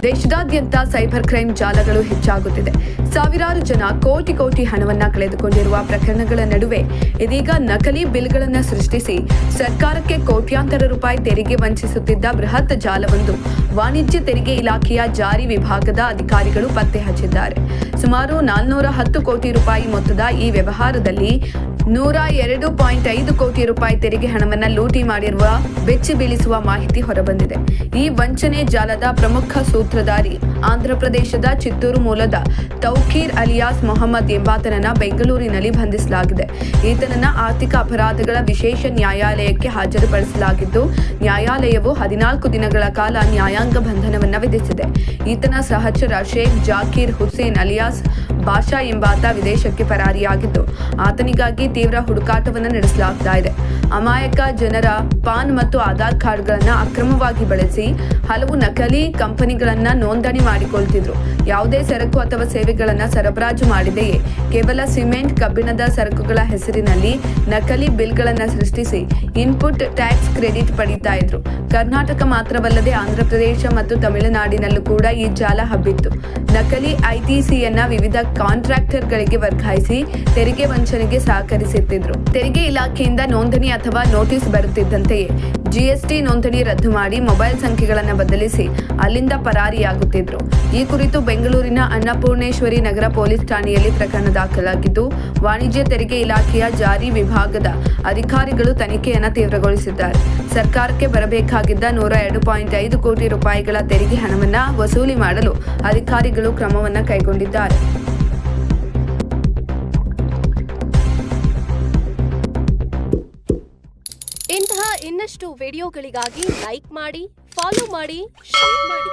ದೇಶದಾದ್ಯಂತ cyber crime ಜಾಲಗಳು ಹೆಚ್ಚಾಗುತ್ತಿದೆ. ಸಾವಿರಾರು ಜನ ಕೋಟಿ ಹಣವನ್ನ ಕಳೆದುಕೊಂಡಿರುವ ಪ್ರಕರಣಗಳ ನಡುವೆ ಇದೀಗ ನಕಲಿ ಬಿಲ್ಗಳನ್ನು ಸೃಷ್ಟಿಸಿ ಸರ್ಕಾರಕ್ಕೆ ಕೋಟ್ಯಾಂತರ ರೂಪಾಯಿ ತೆರಿಗೆ ವಂಚಿಸುತ್ತಿದ್ದ ಬೃಹತ್ ಜಾಲವೊಂದು ವಾಣಿಜ್ಯ ತೆರಿಗೆ ಇಲಾಖೆಯ ಜಾರಿ ವಿಭಾಗದ ಅಧಿಕಾರಿಗಳು ಪತ್ತೆ ಹಚ್ಚಿದ್ದಾರೆ. ಸುಮಾರು 410 ಕೋಟಿ ರೂಪಾಯಿ ಮೊತ್ತದ ಈ ವ್ಯವಹಾರದಲ್ಲಿ 102.5 ಕೋಟಿ ರೂಪಾಯಿ ತೆರಿಗೆ ಹಣವನ್ನು ಲೂಟಿ ಮಾಡಿರುವ ಬೆಚ್ಚಿ ಬೀಳಿಸುವ ಮಾಹಿತಿ ಹೊರಬಂದಿದೆ. ಈ ವಂಚನೆ ಜಾಲದ ಪ್ರಮುಖ ಸೂತ್ರಧಾರಿ ಆಂಧ್ರಪ್ರದೇಶದ ಚಿತ್ತೂರು ಮೂಲದ ತೌಕೀರ್ ಅಲಿಯಾಸ್ ಮೊಹಮ್ಮದ್ ಎಂಬಾತನನ್ನ ಬೆಂಗಳೂರಿನಲ್ಲಿ ಬಂಧಿಸಲಾಗಿದೆ. ಈತನನ್ನ ಆರ್ಥಿಕ ಅಪರಾಧಗಳ ವಿಶೇಷ ನ್ಯಾಯಾಲಯಕ್ಕೆ ಹಾಜರುಪಡಿಸಲಾಗಿದ್ದು, ನ್ಯಾಯಾಲಯವು 14 ದಿನಗಳ ಕಾಲ ನ್ಯಾಯಾಂಗ ಬಂಧನವನ್ನ ವಿಧಿಸಿದೆ. ಈತನ ಸಹಚರ ಶೇಖ್ ಜಾಕೀರ್ ಹುಸೇನ್ ಅಲಿಯಾಸ್ ಬಾಷಾ ಎಂಬಾತ ವಿದೇಶಕ್ಕೆ ಪರಾರಿಯಾಗಿದ್ದು, ಆತನಿಗಾಗಿ ತೀವ್ರ ಹುಡುಕಾಟವನ್ನು ನಡೆಸಲಾಗ್ತಾ ಇದೆ. ಅಮಾಯಕ ಜನರ ಪಾನ್ ಮತ್ತು ಆಧಾರ್ ಕಾರ್ಡ್ಗಳನ್ನು ಅಕ್ರಮವಾಗಿ ಬಳಸಿ ಹಲವು ನಕಲಿ ಕಂಪನಿಗಳನ್ನ ನೋಂದಣಿ ಮಾಡಿಕೊಳ್ತಿದ್ರು. ಯಾವುದೇ ಸರಕು ಅಥವಾ ಸೇವೆಗಳನ್ನು ಸರಬರಾಜು ಮಾಡಿದೆಯೇ ಕೇವಲ ಸಿಮೆಂಟ್, ಕಬ್ಬಿಣದ ಸರಕುಗಳ ಹೆಸರಿನಲ್ಲಿ ನಕಲಿ ಬಿಲ್ಗಳನ್ನು ಸೃಷ್ಟಿಸಿ ಇನ್ಪುಟ್ ಟ್ಯಾಕ್ಸ್ ಕ್ರೆಡಿಟ್ ಪಡೀತಾ ಇದ್ರು. ಕರ್ನಾಟಕ ಮಾತ್ರವಲ್ಲದೆ ಆಂಧ್ರಪ್ರದೇಶ ಮತ್ತು ತಮಿಳುನಾಡಿನಲ್ಲೂ ಕೂಡ ಈ ಜಾಲ ಹಬ್ಬಿತ್ತು. ನಕಲಿ ಐಟಿಸಿಯನ್ನ ವಿವಿಧ ಕಾಂಟ್ರಾಕ್ಟರ್ಗಳಿಗೆ ವರ್ಗಾಯಿಸಿ ತೆರಿಗೆ ವಂಚನೆಗೆ ಸಹಕರಿಸುತ್ತಿದ್ರು. ತೆರಿಗೆ ಇಲಾಖೆಯಿಂದ ನೋಂದಣಿ ಅಥವಾ ನೋಟಿಸ್ ಬರುತ್ತಿದ್ದಂತೆಯೇ ಜಿಎಸ್ಟಿ ನೋಂದಣಿ ರದ್ದು ಮಾಡಿ ಮೊಬೈಲ್ ಸಂಖ್ಯೆಗಳನ್ನು ಬದಲಿಸಿ ಅಲ್ಲಿಂದ ಪರಾರಿಯಾಗುತ್ತಿದ್ರು. ಈ ಕುರಿತು ಬೆಂಗಳೂರಿನ ಅನ್ನಪೂರ್ಣೇಶ್ವರಿ ನಗರ ಪೊಲೀಸ್ ಠಾಣೆಯಲ್ಲಿ ಪ್ರಕರಣ ದಾಖಲಾಗಿದ್ದು, ವಾಣಿಜ್ಯ ತೆರಿಗೆ ಇಲಾಖೆಯ ಜಾರಿ ವಿಭಾಗದ ಅಧಿಕಾರಿಗಳು ತನಿಖೆಯನ್ನು ತೀವ್ರಗೊಳಿಸಿದ್ದಾರೆ. ಸರ್ಕಾರಕ್ಕೆ ಬರಬೇಕಾಗಿದ್ದ 102.5 ಕೋಟಿ ರೂಪಾಯಿಗಳ ತೆರಿಗೆ ಹಣವನ್ನು ವಸೂಲಿ ಮಾಡಲು ಅಧಿಕಾರಿಗಳು ಕ್ರಮವನ್ನು ಕೈಗೊಂಡಿದ್ದಾರೆ. ಇಂತಹ ಇನ್ನಷ್ಟು ವಿಡಿಯೋಗಳಿಗಾಗಿ ಲೈಕ್ ಮಾಡಿ, ಫಾಲೋ ಮಾಡಿ, ಶೇರ್ ಮಾಡಿ.